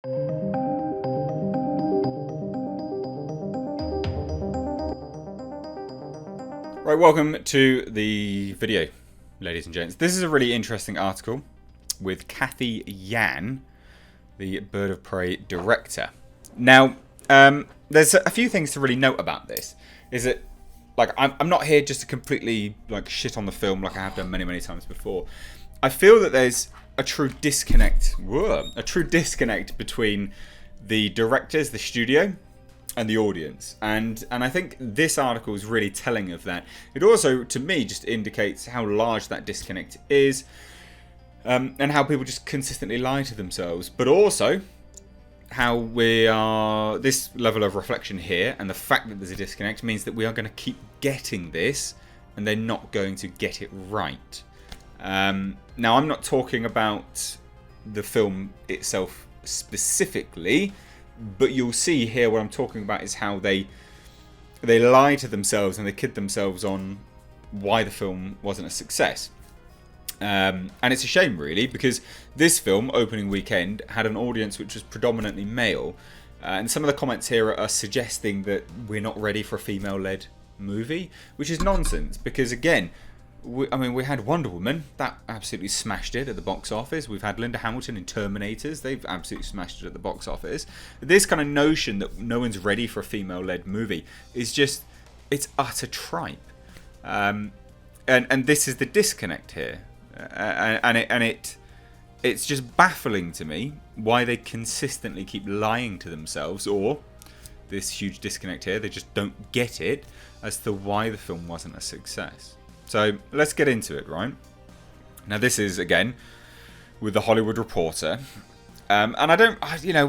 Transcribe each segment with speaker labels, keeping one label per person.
Speaker 1: Right, welcome to the video, ladies and gents. This is a really interesting article with Cathy Yan, the Bird of Prey director. Now, there's a few things to really note about this. Is that, like, I'm not here just to completely shit on the film like I have done many times before. I feel that there's a true disconnect. A true disconnect between the directors, the studio, and the audience, and I think this article is really telling of that. It also, to me, just indicates how large that disconnect is, and how people just consistently lie to themselves, but also how we are, this level of reflection here and the fact that there's a disconnect means that we are going to keep getting this and they're not going to get it right. Now, I'm not talking about the film itself specifically, but you'll see here what I'm talking about is how they lie to themselves and they kid themselves on why the film wasn't a success. And it's a shame, really, because this film, opening weekend, had an audience which was predominantly male. And some of the comments here are suggesting that we're not ready for a female-led movie, which is nonsense, because, again, we had Wonder Woman, that absolutely smashed it at the box office. We've had Linda Hamilton in Terminators, they've absolutely smashed it at the box office. This kind of notion that no one's ready for a female-led movie is just, it's utter tripe. And this is the disconnect here. It's just baffling to me why they consistently keep lying to themselves, or this huge disconnect here, they just don't get it as to why the film wasn't a success. So let's get into it, right? Now, this is, again, with the Hollywood Reporter. And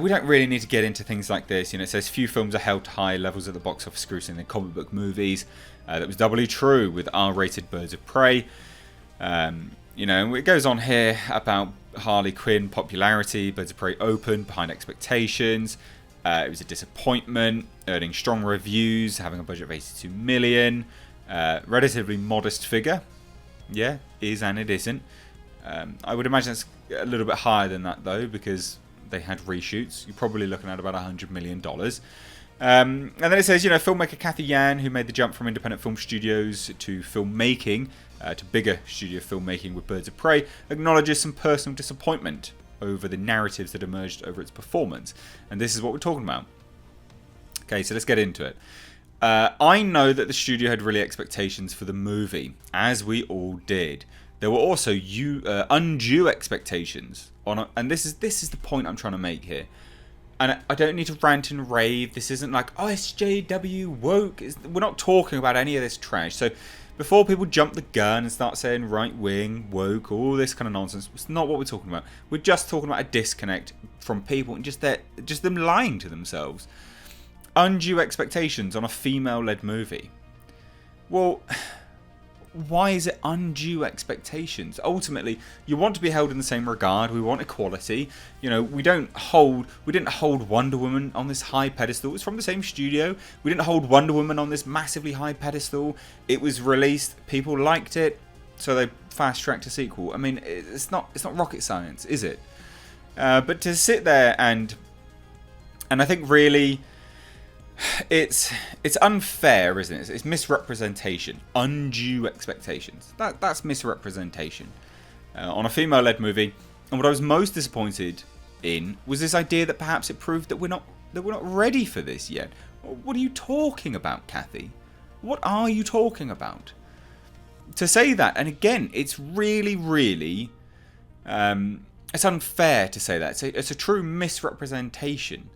Speaker 1: we don't really need to get into things like this. It says few films are held to high levels at the box office scrutiny than comic book movies. That was doubly true with R-rated Birds of Prey. It goes on here about Harley Quinn popularity. Birds of Prey opened behind expectations. It was a disappointment, earning strong reviews, having a budget of 82 million. Relatively modest figure. Yeah, is and it isn't. I would imagine it's a little bit higher than that, though, because they had reshoots. You're probably looking at about $100 million. And then it says, filmmaker Cathy Yan, who made the jump from independent film studios to filmmaking, to bigger studio filmmaking with Birds of Prey, acknowledges some personal disappointment over the narratives that emerged over its performance. And this is what we're talking about. Okay, so let's get into it. I know that the studio had really expectations for the movie, as we all did. There were also undue expectations and this is the point I'm trying to make here. And I don't need to rant and rave. This isn't like, oh, SJW woke. We're not talking about any of this trash. So before people jump the gun and start saying right wing, woke, all this kind of nonsense, it's not what we're talking about. We're just talking about a disconnect from people and just them lying to themselves. Undue expectations on a female-led movie. Well, why is it undue expectations? Ultimately, you want to be held in the same regard. We want equality. We didn't hold Wonder Woman on this high pedestal. It's from the same studio. We didn't hold Wonder Woman on this massively high pedestal. It was released. People liked it, so they fast-tracked a sequel. I mean, it's not rocket science, is it? But to sit there and I think really, it's unfair, isn't it? It's misrepresentation. Undue expectations. That's misrepresentation on a female-led movie. And what I was most disappointed in was this idea that perhaps it proved that we're not ready for this yet. What are you talking about, Cathy? What are you talking about? To say that, and again, it's really, it's unfair to say that. It's a true misrepresentation.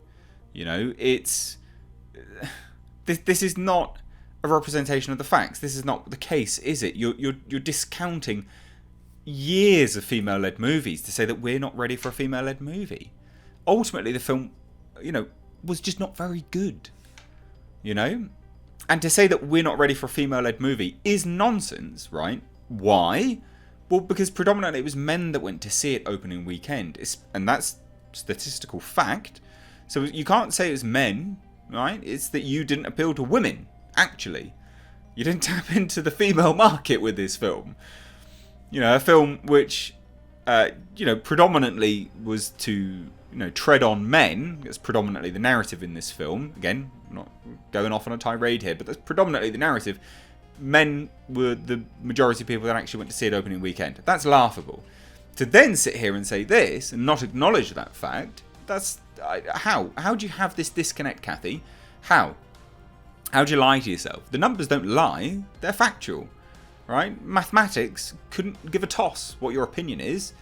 Speaker 1: This is not a representation of the facts. This is not the case, is it? You're discounting years of female-led movies to say that we're not ready for a female-led movie. Ultimately, the film, was just not very good. And to say that we're not ready for a female-led movie is nonsense, right? Why? Well, because predominantly it was men that went to see it opening weekend, and that's statistical fact. So you can't say it was men, right? It's that you didn't appeal to women, actually. You didn't tap into the female market with this film. A film which, predominantly was to tread on men. That's predominantly the narrative in this film. Again, I'm not going off on a tirade here, but that's predominantly the narrative. Men were the majority of people that actually went to see it opening weekend. That's laughable. To then sit here and say this and not acknowledge that fact, that's how? How do you have this disconnect, Kathy? How? How do you lie to yourself? The numbers don't lie, they're factual, right? Mathematics couldn't give a toss what your opinion is.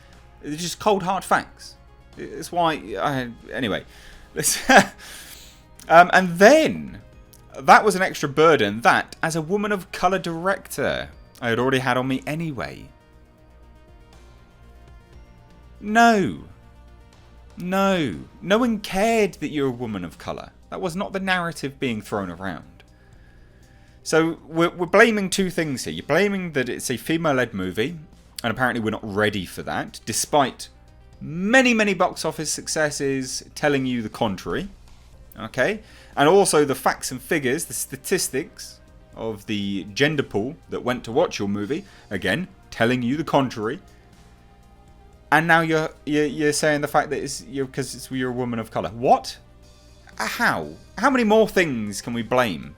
Speaker 1: It's just cold hard facts. It's why, anyway. And then, that was an extra burden that, as a woman of colour director, I had already had on me anyway. No. No one cared that you're a woman of colour. That was not the narrative being thrown around. So we're blaming two things here. You're blaming that it's a female-led movie, and apparently we're not ready for that, despite many, many box office successes telling you the contrary. Okay? And also the facts and figures, the statistics of the gender pool that went to watch your movie, again, telling you the contrary. And now you're saying the fact that because you're a woman of colour. What? How? How many more things can we blame?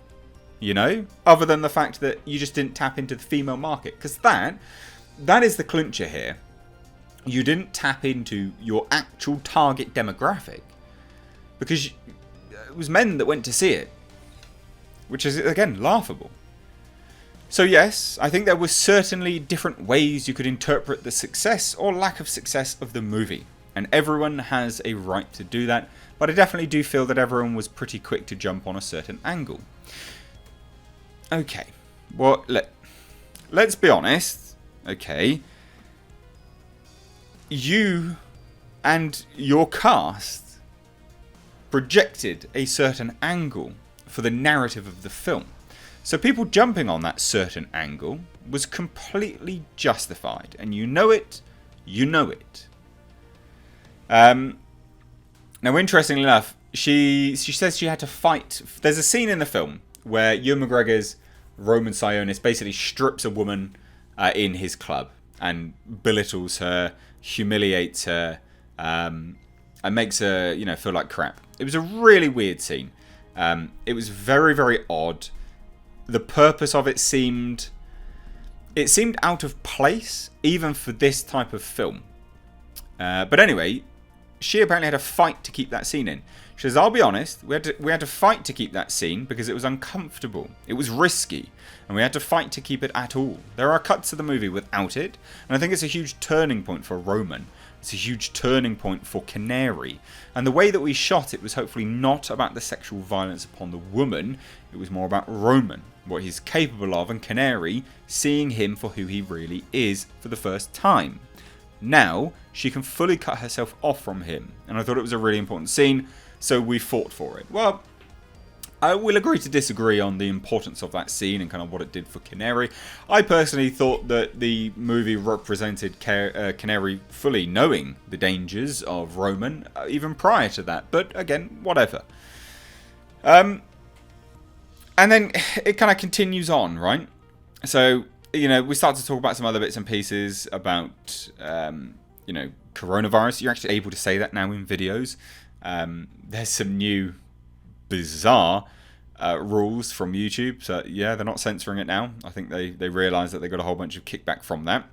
Speaker 1: Other than the fact that you just didn't tap into the female market. Because that is the clincher here. You didn't tap into your actual target demographic. Because it was men that went to see it. Which is, again, laughable. So yes, I think there were certainly different ways you could interpret the success or lack of success of the movie. And everyone has a right to do that. But I definitely do feel that everyone was pretty quick to jump on a certain angle. Okay, well, let's be honest, okay, you and your cast projected a certain angle for the narrative of the film. So people jumping on that certain angle was completely justified, and you know it. Now, interestingly enough, she says she had to fight. There's a scene in the film where Ewan McGregor's Roman Sionis basically strips a woman in his club and belittles her, humiliates her, and makes her, feel like crap. It was a really weird scene. It was very, very odd. The purpose of it seemed out of place, even for this type of film. But anyway, she apparently had a fight to keep that scene in. She says, I'll be honest, we had to fight to keep that scene because it was uncomfortable. It was risky. And we had to fight to keep it at all. There are cuts of the movie without it. And I think it's a huge turning point for Roman. It's a huge turning point for Canary. And the way that we shot it was hopefully not about the sexual violence upon the woman. It was more about Roman, what he's capable of, and Canary seeing him for who he really is for the first time. Now, she can fully cut herself off from him. And I thought it was a really important scene, so we fought for it. Well, I will agree to disagree on the importance of that scene and kind of what it did for Canary. I personally thought that the movie represented Canary fully knowing the dangers of Roman, even prior to that. But again, whatever. And then it kind of continues on, right? So, we start to talk about some other bits and pieces about, coronavirus. You're actually able to say that now in videos. There's some new bizarre rules from YouTube. So, yeah, they're not censoring it now. I think they realise that they got a whole bunch of kickback from that.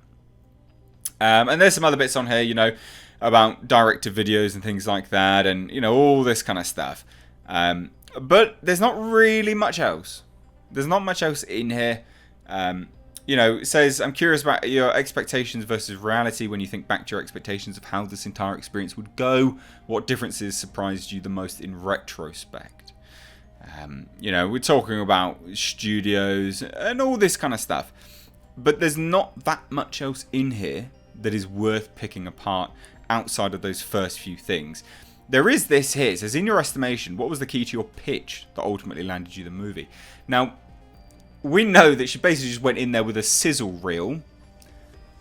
Speaker 1: And there's some other bits on here, about director videos and things like that. And, all this kind of stuff. But there's not really much else. There's not much else in here. It says, I'm curious about your expectations versus reality when you think back to your expectations of how this entire experience would go. What differences surprised you the most in retrospect? We're talking about studios and all this kind of stuff. But there's not that much else in here that is worth picking apart outside of those first few things. There is this here. It says, in your estimation, what was the key to your pitch that ultimately landed you the movie? Now, we know that she basically just went in there with a sizzle reel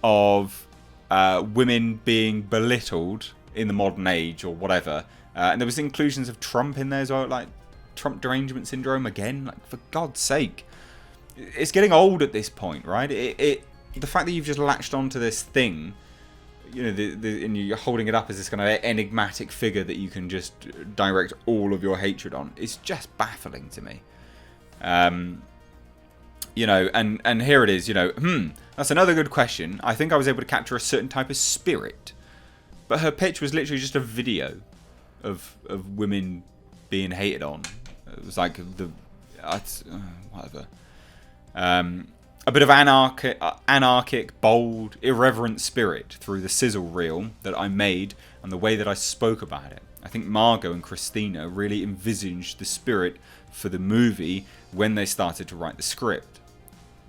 Speaker 1: of women being belittled in the modern age or whatever. And there was inclusions of Trump in there as well, like Trump derangement syndrome again. Like, for God's sake. It's getting old at this point, right? The fact that you've just latched onto this thing, and you're holding it up as this kind of enigmatic figure that you can just direct all of your hatred on. It's just baffling to me. And here it is, that's another good question. I think I was able to capture a certain type of spirit. But her pitch was literally just a video of women being hated on. It was like whatever. A bit of anarchic, bold, irreverent spirit through the sizzle reel that I made and the way that I spoke about it. I think Margot and Christina really envisaged the spirit for the movie when they started to write the script.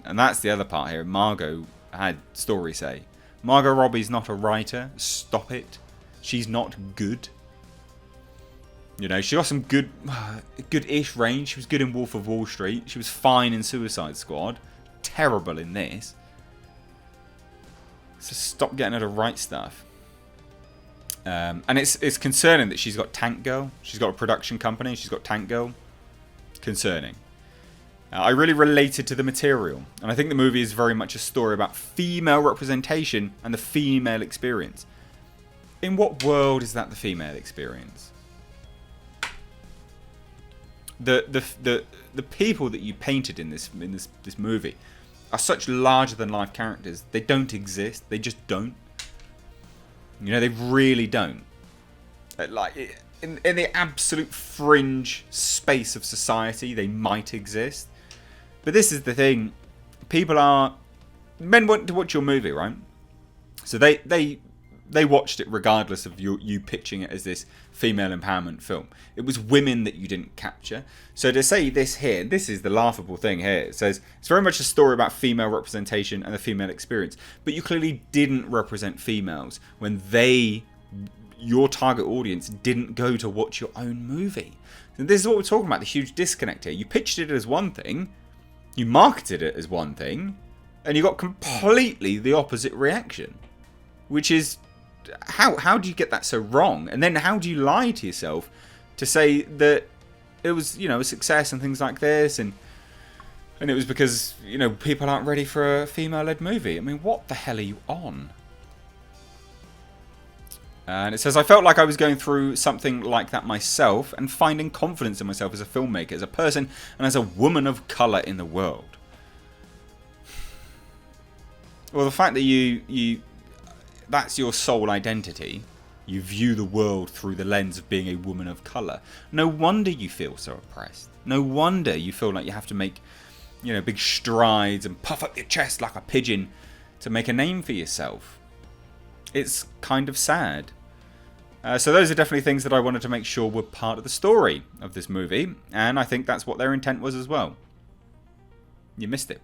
Speaker 1: And that's the other part here. Margot had story say. Margot Robbie's not a writer. Stop it. She's not good. She got some good-ish range. She was good in Wolf of Wall Street. She was fine in Suicide Squad. Terrible in this. So stop getting her to write stuff. And it's concerning that she's got Tank Girl. She's got a production company. She's got Tank Girl. Concerning. I really related to the material. And I think the movie is very much a story about female representation and the female experience. In what world is that the female experience? The people that you painted in this movie are such larger than life characters. They don't exist. They just don't. They really don't. Like in the absolute fringe space of society, they might exist. But this is the thing. Men want to watch your movie, right? So they watched it regardless of you pitching it as this female empowerment film. It was women that you didn't capture. So to say this here, this is the laughable thing here. It says, it's very much a story about female representation and the female experience. But you clearly didn't represent females when your target audience didn't go to watch your own movie. And this is what we're talking about, the huge disconnect here. You pitched it as one thing, you marketed it as one thing, and you got completely the opposite reaction. Which is, how do you get that so wrong? And then how do you lie to yourself to say that it was, a success and things like this, and it was because, people aren't ready for a female-led movie? I mean, what the hell are you on? And it says, I felt like I was going through something like that myself and finding confidence in myself as a filmmaker, as a person, and as a woman of colour in the world. Well, the fact that you that's your sole identity. You view the world through the lens of being a woman of colour. No wonder you feel so oppressed. No wonder you feel like you have to make, big strides and puff up your chest like a pigeon to make a name for yourself. It's kind of sad. So those are definitely things that I wanted to make sure were part of the story of this movie. And I think that's what their intent was as well. You missed it.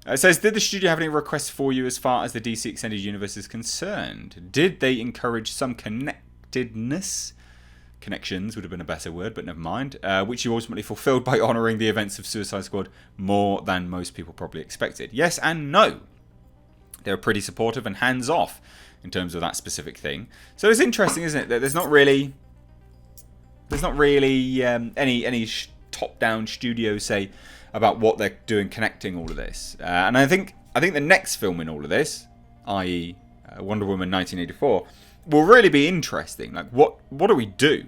Speaker 1: It says, did the studio have any requests for you as far as the DC Extended Universe is concerned? Did they encourage some connectedness? Connections would have been a better word, but never mind. Which you ultimately fulfilled by honouring the events of Suicide Squad more than most people probably expected. Yes and no. They were pretty supportive and hands-off in terms of that specific thing. So it's interesting, isn't it, that there's not really any top-down studio say about what they're doing connecting all of this. And I think the next film in all of this, i.e. Wonder Woman 1984, will really be interesting. Like, what do we do?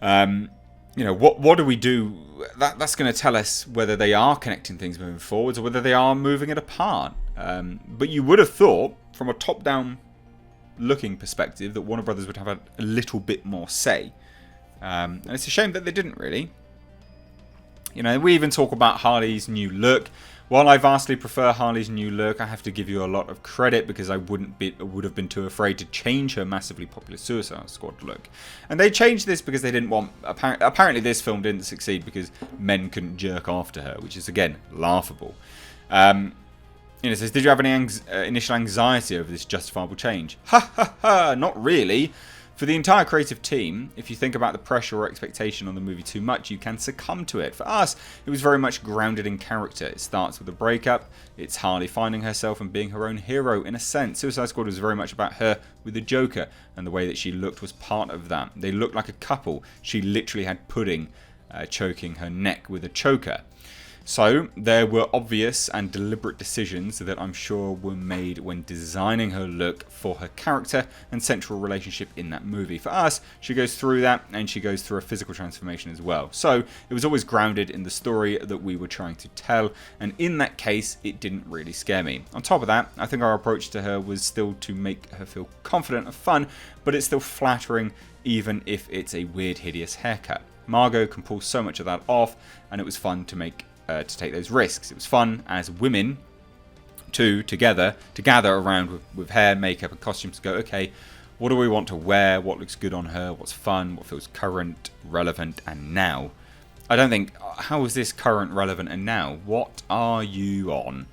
Speaker 1: What do we do? That's going to tell us whether they are connecting things moving forwards or whether they are moving it apart. But you would have thought, from a top-down looking perspective, that Warner Brothers would have a little bit more say. And it's a shame that they didn't really. We even talk about Harley's new look. While I vastly prefer Harley's new look, I have to give you a lot of credit because I would have been too afraid to change her massively popular Suicide Squad look. And they changed this because they didn't want... Apparently this film didn't succeed because men couldn't jerk after her, which is, again, laughable. It says, did you have any initial anxiety over this justifiable change? Ha ha ha, not really. For the entire creative team, if you think about the pressure or expectation on the movie too much, you can succumb to it. For us, it was very much grounded in character. It starts with a breakup. It's Harley finding herself and being her own hero in a sense. Suicide Squad was very much about her with the Joker, and the way that she looked was part of that. They looked like a couple. She literally had pudding choking her neck with a choker. So there were obvious and deliberate decisions that I'm sure were made when designing her look for her character and central relationship in that movie. For us, she goes through that, and she goes through a physical transformation as well. So it was always grounded in the story that we were trying to tell, and in that case, it didn't really scare me. On top of that, I think our approach to her was still to make her feel confident and fun, but it's still flattering even if it's a weird, hideous haircut. Margot can pull so much of that off, and it was fun to take those risks. It was fun as women to gather around with hair, makeup, and costumes to go, okay, what do we want to wear? What looks good on her? What's fun? What feels current, relevant, and now? I don't think, how is this current, relevant, and now? What are you on?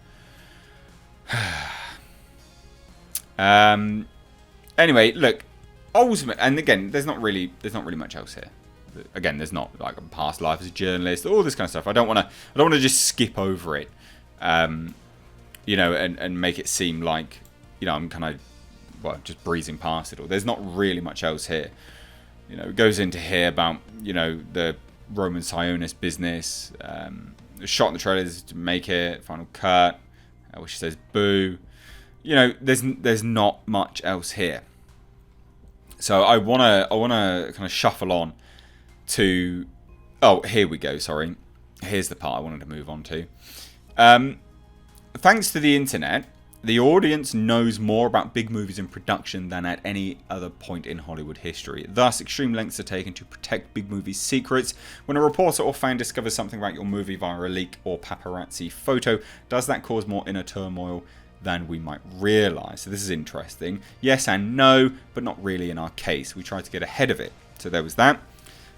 Speaker 1: Anyway, look, ultimate, and again, there's not really much else here. Again, there's not like a past life as a journalist, all this kind of stuff. I don't want to just skip over it, you know, and make it seem like, you know, I'm kind of, well, just breezing past it all. There's not really much else here. You know, it goes into here about, you know, the Roman Zionist business, shot in the trailers to make it, final cut, where she says boo. You know, there's not much else here. So I wanna kind of shuffle on to, oh, here we go, sorry. Here's the part I wanted to move on to. Thanks to the internet, the audience knows more about big movies in production than at any other point in Hollywood history. Thus, extreme lengths are taken to protect big movies' secrets. When a reporter or fan discovers something about your movie via a leak or paparazzi photo, does that cause more inner turmoil than we might realise? So this is interesting. Yes and no, but not really in our case. We tried to get ahead of it. So there was that.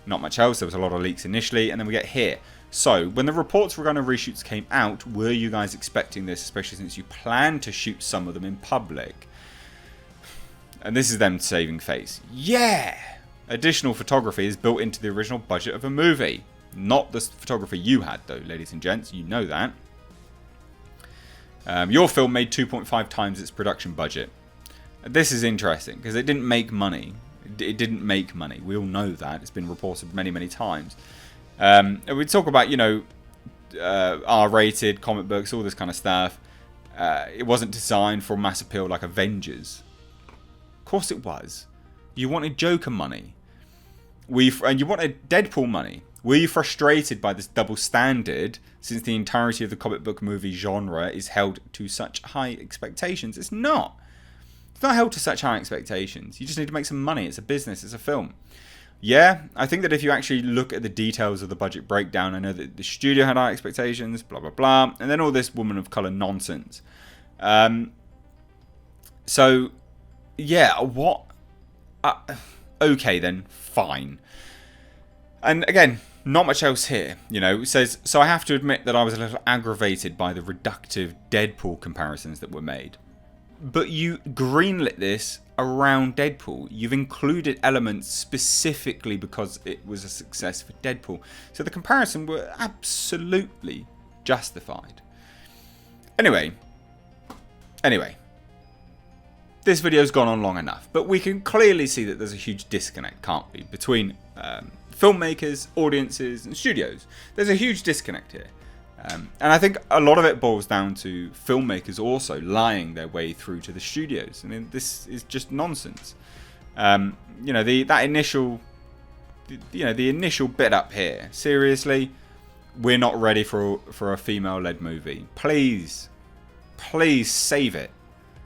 Speaker 1: Not much else. There was a lot of leaks initially, and then we get here. So, when the reports regarding reshoots came out, were you guys expecting this, especially since you planned to shoot some of them in public? And this is them saving face. Yeah! Additional photography is built into the original budget of a movie. Not the photography you had, though, ladies and gents. You know that. Your film made 2.5 times its production budget. This is interesting, because it didn't make money. It didn't make money. We all know that. It's been reported many, many times. We talk about, you know, R-rated comic books, all this kind of stuff. It wasn't designed for mass appeal like Avengers. Of course it was. You wanted Joker money. And you wanted Deadpool money. Were you frustrated by this double standard since the entirety of the comic book movie genre is held to such high expectations? It's not. It's not held to such high expectations. You just need to make some money. It's a business. It's a film. Yeah, I think that if you actually look at the details of the budget breakdown, I know that the studio had high expectations, blah, blah, blah, and then all this woman of colour nonsense. So, yeah, what? Okay then, fine. And again, not much else here. You know, it says, so I have to admit that I was a little aggravated by the reductive Deadpool comparisons that were made. But you greenlit this around Deadpool. You've included elements specifically because it was a success for Deadpool. So the comparison were absolutely justified. Anyway. This video's gone on long enough. But we can clearly see that there's a huge disconnect, can't we? Between filmmakers, audiences, and studios. There's a huge disconnect here. And I think a lot of it boils down to filmmakers also lying their way through to the studios. I mean, this is just nonsense. You know, the initial bit up here. Seriously, we're not ready for a female-led movie. Please save it.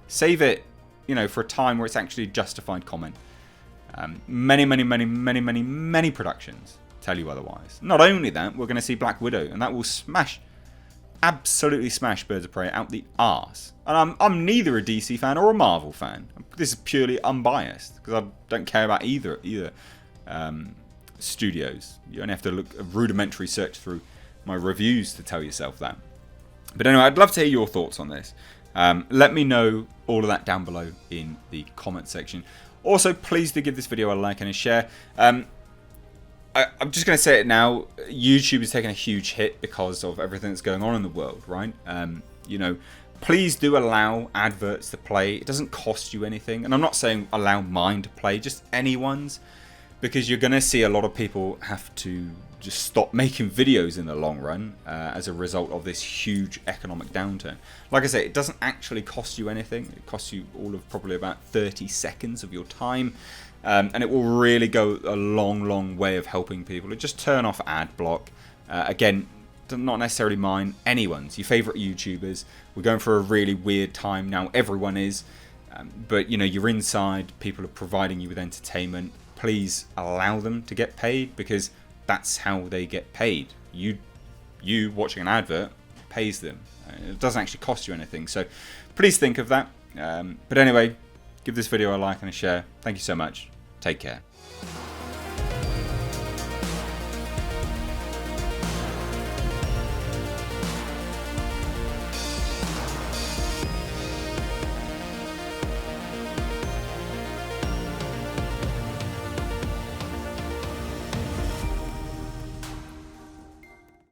Speaker 1: Save it. You know, for a time where it's actually justified comment. Many productions tell you otherwise. Not only that, we're going to see Black Widow, and that will absolutely smash Birds of Prey out the arse. And I'm neither a DC fan or a Marvel fan. This is purely unbiased because I don't care about either studios. You only have to look a rudimentary search through my reviews to tell yourself that. But anyway, I'd love to hear your thoughts on this. Let me know all of that down below in the comment section. Also, please do give this video a like and a share. I'm just going to say it now. YouTube is taking a huge hit because of everything that's going on in the world, right? You know, please do allow adverts to play. It doesn't cost you anything. And I'm not saying allow mine to play, just anyone's. because you're going to see a lot of people have to just stop making videos in the long run as a result of this huge economic downturn. Like I say, it doesn't actually cost you anything. It costs you all of probably about 30 seconds of your time, and it will really go a long way of helping people. Just turn off ad block. Again, not necessarily mine, anyone's, your favourite YouTubers. We're going for a really weird time now, everyone is, but you know, you're inside, people are providing you with entertainment. Please allow them to get paid, because that's how they get paid. You watching an advert pays them. It doesn't actually cost you anything, so please think of that. But anyway, give this video a like and a share. Thank you so much. Take care.